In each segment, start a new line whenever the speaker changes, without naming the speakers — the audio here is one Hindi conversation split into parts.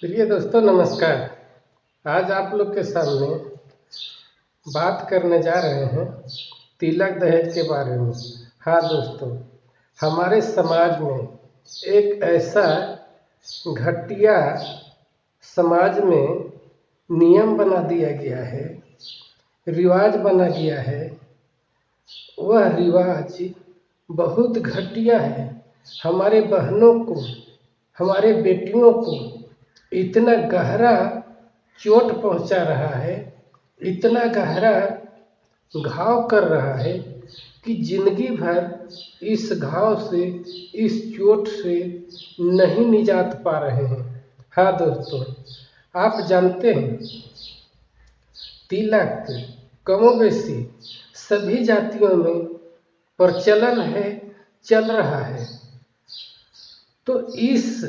प्रिय दोस्तों नमस्कार। आज आप लोग के सामने बात करने जा रहे हैं तिलक दहेज के बारे में। हाँ दोस्तों, हमारे समाज में एक ऐसा घटिया समाज में नियम बना दिया गया है, रिवाज बना गया है। वह रिवाज बहुत घटिया है। हमारे बहनों को, हमारे बेटियों को इतना गहरा चोट पहुंचा रहा है, इतना गहरा घाव कर रहा है कि जिंदगी भर इस घाव से, इस चोट से नहीं निजात पा रहे हैं। हाँ दोस्तों, आप जानते हैं तिलक कमोबेशी सभी जातियों में प्रचलन है, चल रहा है। तो इस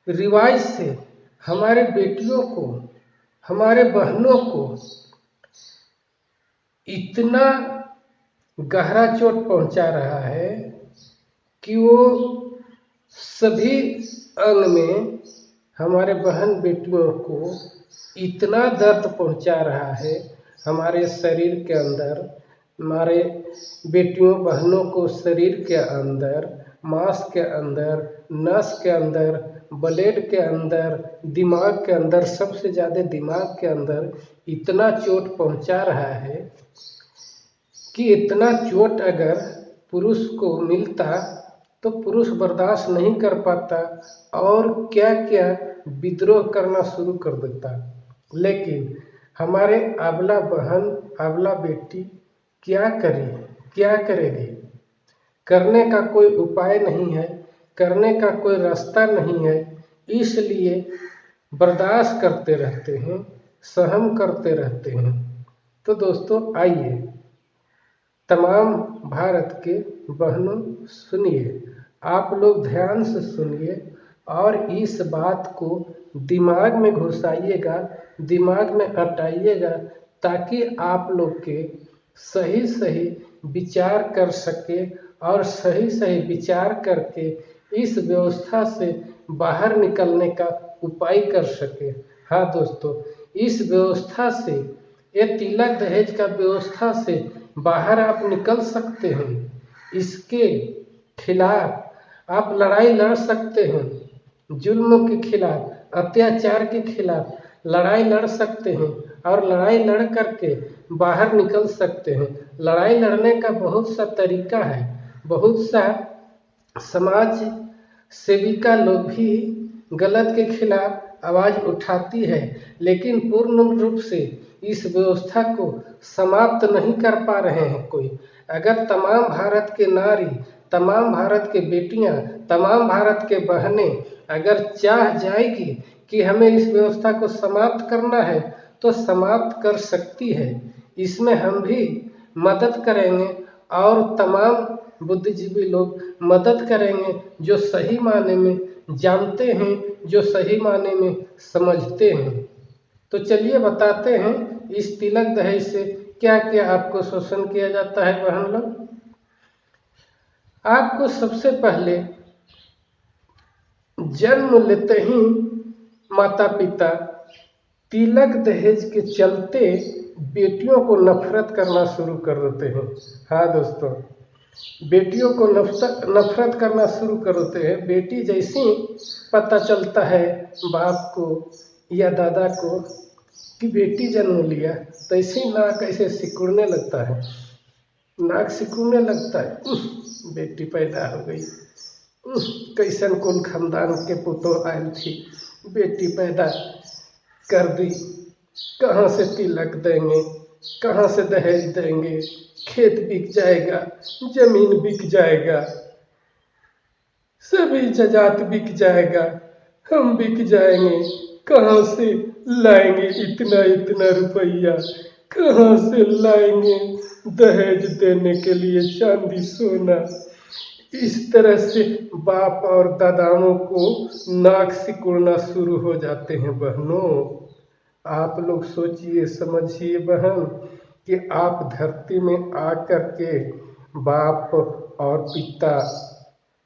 रिवाज से हमारे बेटियों को, हमारे बहनों को इतना गहरा चोट पहुंचा रहा है कि वो सभी अंग में हमारे बहन बेटियों को इतना दर्द पहुंचा रहा है। हमारे शरीर के अंदर, हमारे बेटियों बहनों को शरीर के अंदर, मांस के अंदर, नस के अंदर, ब्लड के अंदर, दिमाग के अंदर, सबसे ज़्यादा दिमाग के अंदर इतना चोट पहुंचा रहा है कि इतना चोट अगर पुरुष को मिलता तो पुरुष बर्दाश्त नहीं कर पाता और क्या क्या विद्रोह करना शुरू कर देता। लेकिन हमारे अबला बहन, अबला बेटी क्या करे, क्या करेगी? करने का कोई उपाय नहीं है, करने का कोई रास्ता नहीं है, इसलिए बर्दाश्त करते रहते हैं, सहन करते रहते हैं। तो दोस्तों आइए, तमाम भारत के बहनों सुनिए, आप लोग ध्यान से सुनिए और इस बात को दिमाग में घुसाइएगा, दिमाग में हटाइएगा, ताकि आप लोग के सही सही विचार कर सके और सही सही विचार करके इस व्यवस्था से बाहर निकलने का उपाय कर सके। हाँ दोस्तों, इस व्यवस्था से, ये तिलक दहेज का व्यवस्था से बाहर आप निकल सकते हैं। इसके खिलाफ आप लड़ाई लड़ सकते हैं, जुल्म के खिलाफ, अत्याचार के खिलाफ लड़ाई लड़ सकते हैं और लड़ाई लड़ करके बाहर निकल सकते हैं। लड़ाई लड़ने का बहुत सा तरीका है, बहुत सा समाज सेविका लोग भी गलत के खिलाफ आवाज़ उठाती है, लेकिन पूर्ण रूप से इस व्यवस्था को समाप्त नहीं कर पा रहे हैं कोई। अगर तमाम भारत के नारी, तमाम भारत के बेटियां, तमाम भारत के बहनें अगर चाह जाएगी कि हमें इस व्यवस्था को समाप्त करना है तो समाप्त कर सकती है। इसमें हम भी मदद करेंगे और तमाम बुद्धिजीवी लोग मदद करेंगे जो सही मायने में जानते हैं, जो सही मायने में समझते हैं। तो चलिए बताते हैं इस तिलक दहेज से क्या क्या आपको शोषण किया जाता है। बहन लोग, आपको सबसे पहले जन्म लेते ही माता पिता तिलक दहेज के चलते बेटियों को नफरत करना शुरू कर देते हैं। हाँ दोस्तों, बेटियों को नफरत करना शुरू कर देते हैं। बेटी जैसी पता चलता है बाप को या दादा को कि बेटी जन्म लिया, तैसे नाक ऐसे सिकुड़ने लगता है, नाक सिकुड़ने लगता है। बेटी पैदा हो गई, कैसन कुल खानदान के पुतो आयल थी, बेटी पैदा कर दी, कहाँ से तिलक देंगे, कहाँ से दहेज देंगे, खेत बिक जाएगा, जमीन बिक जाएगा, सभी जायदाद बिक जाएगा, हम बिक जाएंगे, कहाँ से लाएंगे इतना इतना रुपया, कहाँ से लाएंगे दहेज देने के लिए चांदी सोना। इस तरह से बाप और दादाओं को नाक सिकुड़ना शुरू हो जाते हैं। बहनों, आप लोग सोचिए, समझिए बहन, कि आप धरती में आकर के बाप और पिता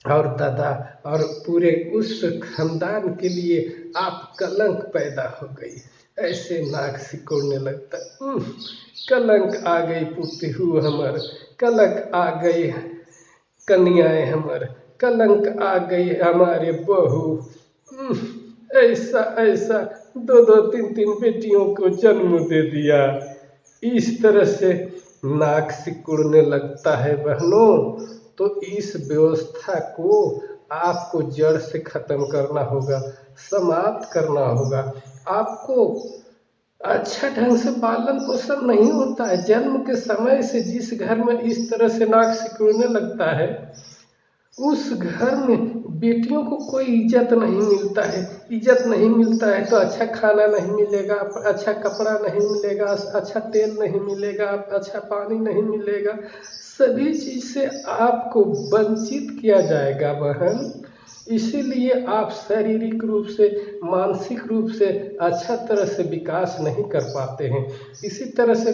और दादा और पूरे उस खानदान के लिए आप कलंक पैदा हो गई। ऐसे नाक सिकोड़ने लगता, कलंक आ गई पुतहु हमर, कलंक आ गई कन्याएं हमर, कलंक आ गई हमारे बहू। ऐसा ऐसा दो दो तीन तीन बेटियों को जन्म दे दिया। इस तरह से नाक सिकुड़ने लगता है बहनों। तो इस व्यवस्था को आपको जड़ से खत्म करना होगा, समाप्त करना होगा। आपको अच्छा ढंग से पालन पोषण नहीं होता है। जन्म के समय से जिस घर में इस तरह से नाक सिकुड़ने लगता है, उस घर में बेटियों को कोई इज्जत नहीं मिलता है। इज्जत नहीं मिलता है तो अच्छा खाना नहीं मिलेगा, अच्छा कपड़ा नहीं मिलेगा, अच्छा तेल नहीं मिलेगा, अच्छा पानी नहीं मिलेगा। सभी चीज़ से आपको वंचित किया जाएगा बहन। इसीलिए आप शारीरिक रूप से, मानसिक रूप से अच्छा तरह से विकास नहीं कर पाते हैं। इसी तरह से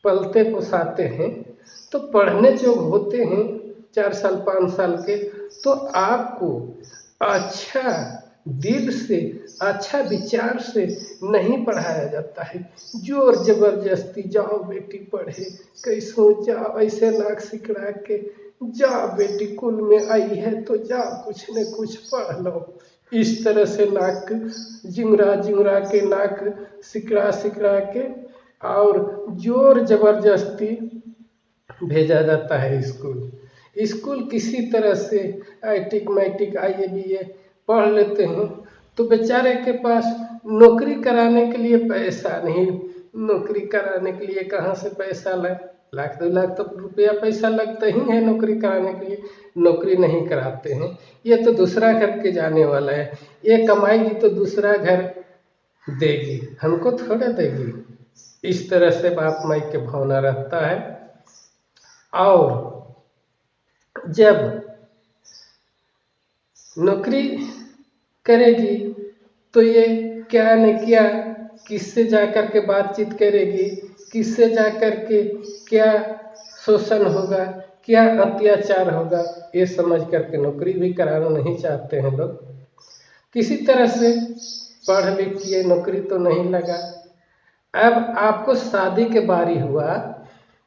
पलते पोसाते हैं तो पढ़ने जो होते हैं 4 साल 5 साल के, तो आपको अच्छा दिल से, अच्छा विचार से नहीं पढ़ाया जाता है। जोर जबरदस्ती, जाओ बेटी पढ़े, कैसो जाओ, ऐसे नाक सिकड़ा के जाओ बेटी, कुल में आई है तो जाओ कुछ न कुछ पढ़ लो। इस तरह से नाक जिंगरा जिंगरा के, नाक सिकड़ा सिकड़ा के और जोर जबरदस्ती भेजा जाता है स्कूल। स्कूल किसी तरह से आईटिक मैटिक IAS BA पढ़ लेते हैं तो बेचारे के पास नौकरी कराने के लिए पैसा नहीं। नौकरी कराने के लिए कहाँ से पैसा लाए? 1-2 लाख तो रुपया पैसा लगता ही है नौकरी कराने के लिए। नौकरी नहीं कराते हैं। ये तो दूसरा घर के जाने वाला है, ये कमाएगी तो दूसरा घर देगी, हमको थोड़ा देगी। इस तरह से बाप माई के भावना रहता है। और जब नौकरी करेगी तो ये क्या न क्या किससे जाकर के बातचीत करेगी, किससे जाकर के क्या शोषण होगा, क्या अत्याचार होगा, ये समझ करके नौकरी भी कराना नहीं चाहते हैं लोग। किसी तरह से पढ़ लिख के नौकरी तो नहीं लगा। अब आपको शादी के बारी हुआ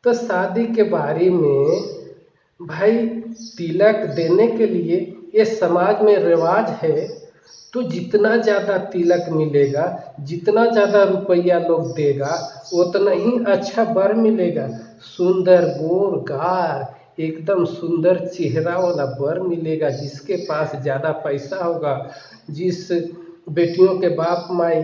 तो शादी के बारी में भाई तिलक देने के लिए ये समाज में रिवाज है, तो जितना ज़्यादा तिलक मिलेगा, जितना ज़्यादा रुपया लोग देगा, उतना ही अच्छा वर मिलेगा। सुंदर गोर गार, एकदम सुंदर चेहरा वाला वर मिलेगा। जिसके पास ज़्यादा पैसा होगा, जिस बेटियों के बाप माई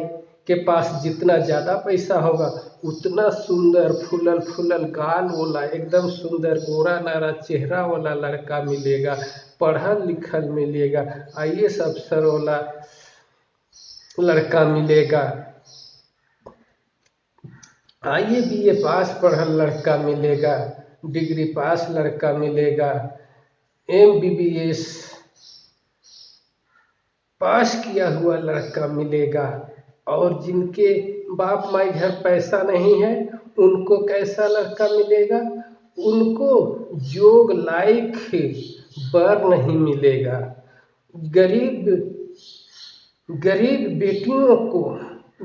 के पास जितना ज़्यादा पैसा होगा, उतना सुंदर फूलल फूलल गाल वाला, एकदम सुंदर गोरा नारा चेहरा वाला लड़का मिलेगा, पढ़ल लिखल मिलेगा, IAS अफसर वाला लड़का मिलेगा, IAS BA पास पढ़ल लड़का मिलेगा, डिग्री पास लड़का मिलेगा, MBBS पास किया हुआ लड़का मिलेगा। और जिनके बाप माई घर पैसा नहीं है, उनको कैसा लड़का मिलेगा? उनको जोग लायक वर नहीं मिलेगा। गरीब बेटियों को,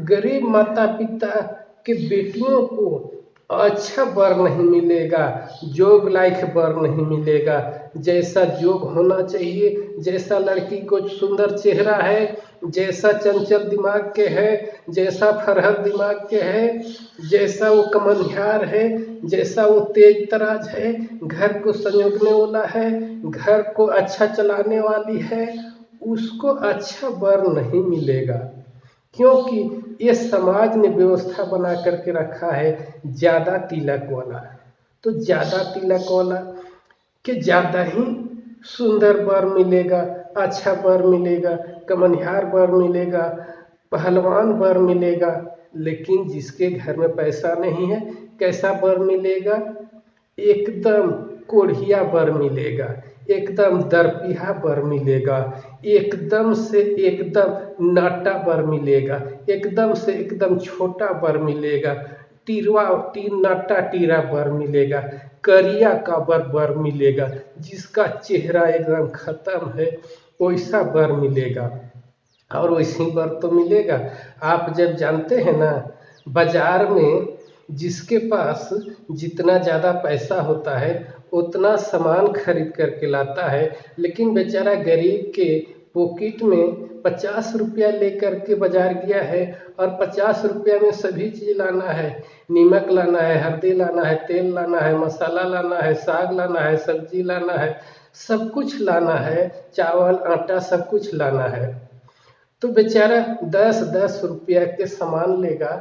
गरीब माता पिता के बेटियों को अच्छा वर नहीं मिलेगा, जोग लायक वर नहीं मिलेगा। जैसा जोग होना चाहिए, जैसा लड़की को सुंदर चेहरा है, जैसा चंचल दिमाग के है, जैसा फरहद दिमाग के है, जैसा वो कमनिहार है, जैसा वो तेज तराज है, घर को संयोगने वाला है, घर को अच्छा चलाने वाली है, उसको अच्छा वर नहीं मिलेगा। क्योंकि ये समाज ने व्यवस्था बना करके रखा है ज़्यादा तिलक वाला। तो ज़्यादा तिलक वाला कि ज़्यादा ही सुंदर वर मिलेगा, अच्छा वर मिलेगा, कमनिहार वर मिलेगा, पहलवान वर मिलेगा। लेकिन जिसके घर में पैसा नहीं है, कैसा वर मिलेगा? एकदम कोढ़िया वर मिलेगा, एकदम दरपिहा वर मिलेगा, एकदम से एकदम नाटा वर मिलेगा, एकदम से एकदम छोटा वर मिलेगा। नाटा टीरा बर मिलेगा, करिया का बर मिलेगा, जिसका चेहरा एकदम खत्म है वैसा बर मिलेगा। और वैसी बर तो मिलेगा। आप जब जानते हैं ना, बाजार में जिसके पास जितना ज़्यादा पैसा होता है उतना सामान खरीद करके लाता है, लेकिन बेचारा गरीब के पॉकेट में 50 रुपया लेकर के बाजार गया है और 50 रुपया में सभी चीज़ लाना है। नमक लाना है, हल्दी लाना है, तेल लाना है, मसाला लाना है, साग लाना है, सब्जी लाना है, सब कुछ लाना है, चावल आटा सब कुछ लाना है। तो बेचारा 10-10 रुपया के सामान लेगा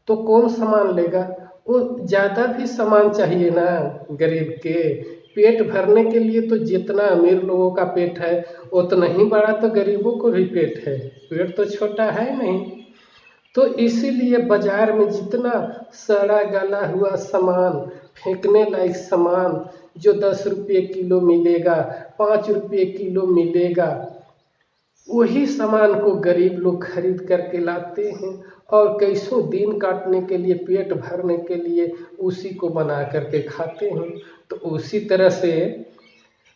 तो कौन सामान लेगा? वो ज़्यादा भी सामान चाहिए ना गरीब के। पेट भरने के लिए तो जितना अमीर लोगों का पेट है उतना ही बड़ा तो गरीबों को भी पेट है, पेट तो छोटा है नहीं। तो इसीलिए बाजार में जितना सड़ा गला हुआ सामान, फेंकने लायक सामान जो 10 रुपये किलो मिलेगा, 5 रुपये किलो मिलेगा, वही सामान को गरीब लोग खरीद करके लाते हैं और कैसों दिन काटने के लिए, पेट भरने के लिए उसी को बना करके खाते हैं। तो उसी तरह से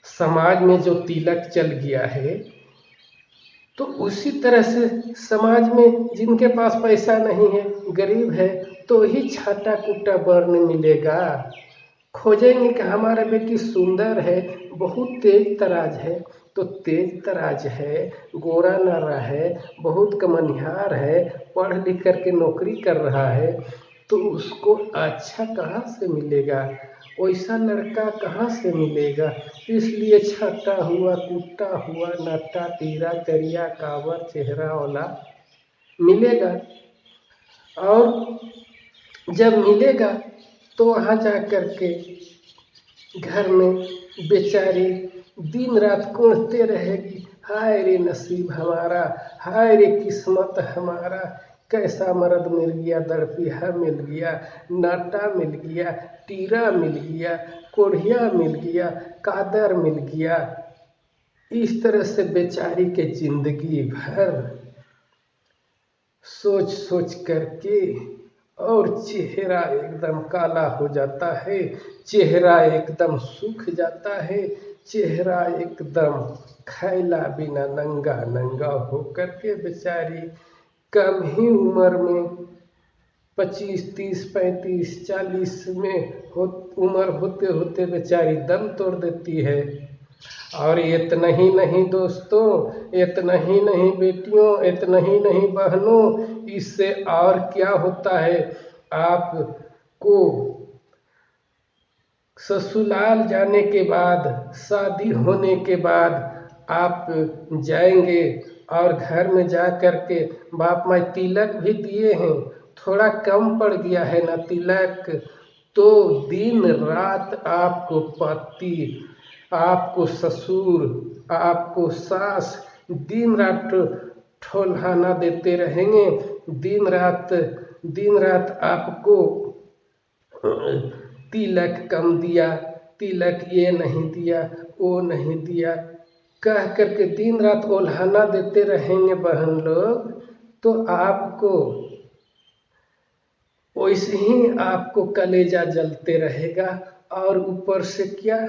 समाज में जो तिलक चल गया है, तो उसी तरह से समाज में जिनके पास पैसा नहीं है, गरीब है, तो ही छाटा कूटा वर्ण मिलेगा। खोजेंगे कि हमारा बेटी सुंदर है, बहुत तेज तराज है, तो तेज तराज है, गोरा नारा है, बहुत कमनिहार है, पढ़ लिख करके नौकरी कर रहा है, तो उसको अच्छा कहाँ से मिलेगा? वैसा लड़का कहाँ से मिलेगा? इसलिए छाटा हुआ, कूटा हुआ, नाटा टीरा करिया काबर चेहरा वाला मिलेगा। और जब मिलेगा तो वहाँ जा कर के घर में बेचारी दिन रात कोसते रहेगी, हाय रे नसीब हमारा, हाय रे किस्मत हमारा, कैसा मर्द मिल गया, दरपिहा मिल गया, नाटा मिल गया, टीरा मिल गया, कोढ़िया मिल गया, कादर मिल गया। इस तरह से बेचारी के जिंदगी भर सोच सोच करके और चेहरा एकदम काला हो जाता है, चेहरा एकदम सूख जाता है, चेहरा एकदम खैला बिना नंगा नंगा हो करके बेचारी कम ही उम्र में 25, 30, 35, 40 में उम्र होते होते बेचारी दम तोड़ देती है। और इतना ही नहीं दोस्तों, इतना ही नहीं बेटियों, इतना ही नहीं बहनों, इससे और क्या होता है, आपको ससुराल जाने के बाद, शादी होने के बाद आप जाएंगे और घर में जा कर के बाप माँ तिलक भी दिए हैं, थोड़ा कम पड़ गया है ना तिलक, तो दिन रात आपको पति, आपको ससुर, आपको सास दिन रात ठोल्हाना देते रहेंगे, दिन रात आपको तिलक कम दिया, तिलक ये नहीं दिया, वो नहीं दिया, कह करके दिन रात ओल्हाना देते रहेंगे बहन लोग। तो आपको वैसे ही आपको कलेजा जलते रहेगा। और ऊपर से क्या,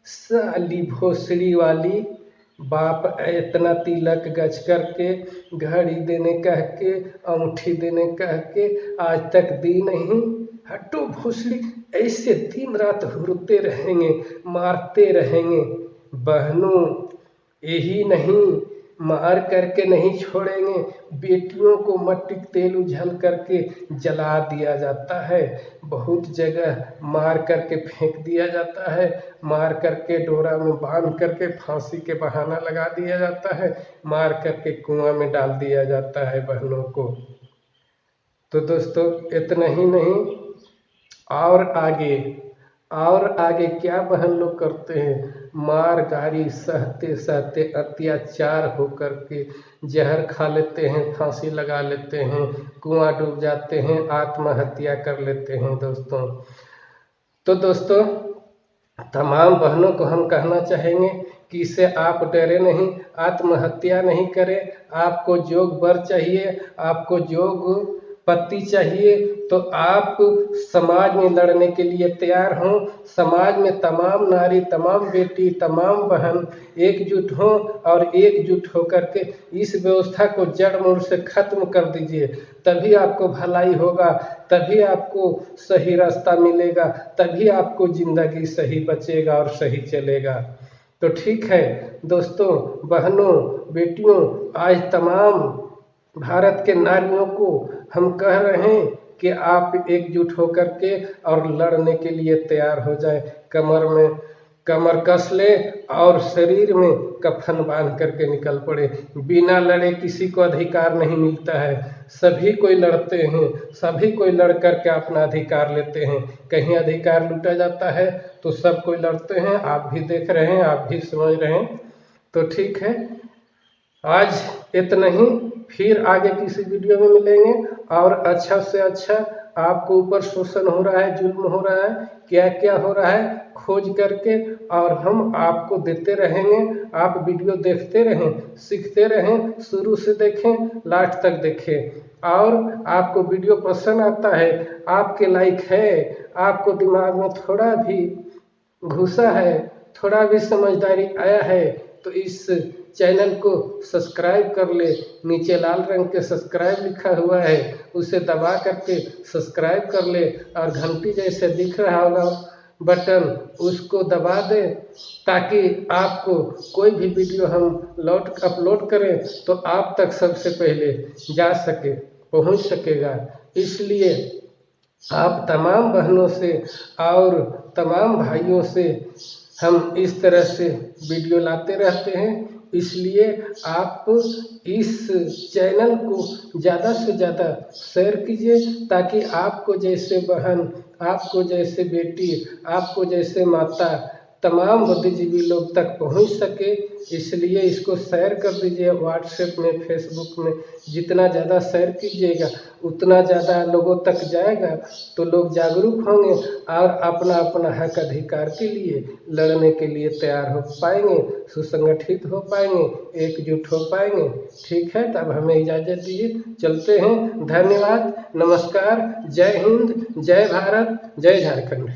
साली भोसड़ी वाली, बाप इतना तिलक गज करके, घड़ी देने कह के, अंगूठी देने कह के आज तक दी नहीं, हटो भोसड़ी, ऐसे दिन रात हुरते रहेंगे, मारते रहेंगे। बहनों, यही नहीं, मार करके नहीं छोड़ेंगे, बेटियों को मट्टी तेल उझल करके जला दिया जाता है, बहुत जगह मार करके फेंक दिया जाता है, मार करके डोरा में बांध करके फांसी के बहाना लगा दिया जाता है, मार करके कुआं में डाल दिया जाता है बहनों को। तो दोस्तों इतना ही नहीं, और आगे क्या बहन लोग करते हैं, मार गारी सहते सहते अत्याचार होकर के जहर खा लेते हैं, फांसी लगा लेते हैं, कुआं डूब जाते हैं, आत्महत्या कर लेते हैं दोस्तों। तो दोस्तों तमाम बहनों को हम कहना चाहेंगे कि इससे आप डरे नहीं, आत्महत्या नहीं करें। आपको जोग वर चाहिए, आपको जोग पति चाहिए तो आप समाज में लड़ने के लिए तैयार हों। समाज में तमाम नारी, तमाम बेटी, तमाम बहन एकजुट हों और एकजुट होकर के इस व्यवस्था को जड़ मूल से खत्म कर दीजिए। तभी आपको भलाई होगा, तभी आपको सही रास्ता मिलेगा, तभी आपको जिंदगी सही बचेगा और सही चलेगा। तो ठीक है दोस्तों, बहनों, बेटियों, आज तमाम भारत के नारियों को हम कह रहे हैं कि आप एकजुट होकर के और लड़ने के लिए तैयार हो जाए। कमर कस ले और शरीर में कफन बांध करके निकल पड़े। बिना लड़े किसी को अधिकार नहीं मिलता है। सभी कोई लड़ते हैं, सभी कोई लड़ करके अपना अधिकार लेते हैं। कहीं अधिकार लूटा जाता है तो सब कोई लड़ते हैं। आप भी देख रहे हैं, आप भी समझ रहे हैं। तो ठीक है, आज इतना ही। फिर आगे किसी वीडियो में मिलेंगे और अच्छा से अच्छा आपको ऊपर शोषण हो रहा है, जुल्म हो रहा है, क्या क्या हो रहा है खोज करके और हम आपको देते रहेंगे। आप वीडियो देखते रहें, सीखते रहें, शुरू से देखें, लास्ट तक देखें। और आपको वीडियो पसंद आता है, आपके लाइक है, आपको दिमाग में थोड़ा भी घुसा है, थोड़ा भी समझदारी आया है तो इस चैनल को सब्सक्राइब कर ले। नीचे लाल रंग के सब्सक्राइब लिखा हुआ है, उसे दबा करके सब्सक्राइब कर ले और घंटी जैसे दिख रहा होगा बटन, उसको दबा दे ताकि आपको कोई भी वीडियो हम अपलोड करें तो आप तक सबसे पहले जा सके, पहुंच सकेगा। इसलिए आप तमाम बहनों से और तमाम भाइयों से हम इस तरह से वीडियो लाते रहते हैं। इसलिए आप इस चैनल को ज़्यादा से ज़्यादा शेयर कीजिए ताकि आपको जैसे बहन, आपको जैसे बेटी, आपको जैसे माता, तमाम बुद्धिजीवी लोग तक पहुंच सके। इसलिए इसको शेयर कर दीजिए व्हाट्सएप में, फेसबुक में। जितना ज़्यादा शेयर कीजिएगा उतना ज़्यादा लोगों तक जाएगा तो लोग जागरूक होंगे और अपना अपना हक अधिकार के लिए लड़ने के लिए तैयार हो पाएंगे, सुसंगठित हो पाएंगे, एकजुट हो पाएंगे। ठीक है, तब हमें इजाज़त दीजिए, चलते हैं। धन्यवाद, नमस्कार, जय हिंद, जय भारत, जय झारखंड।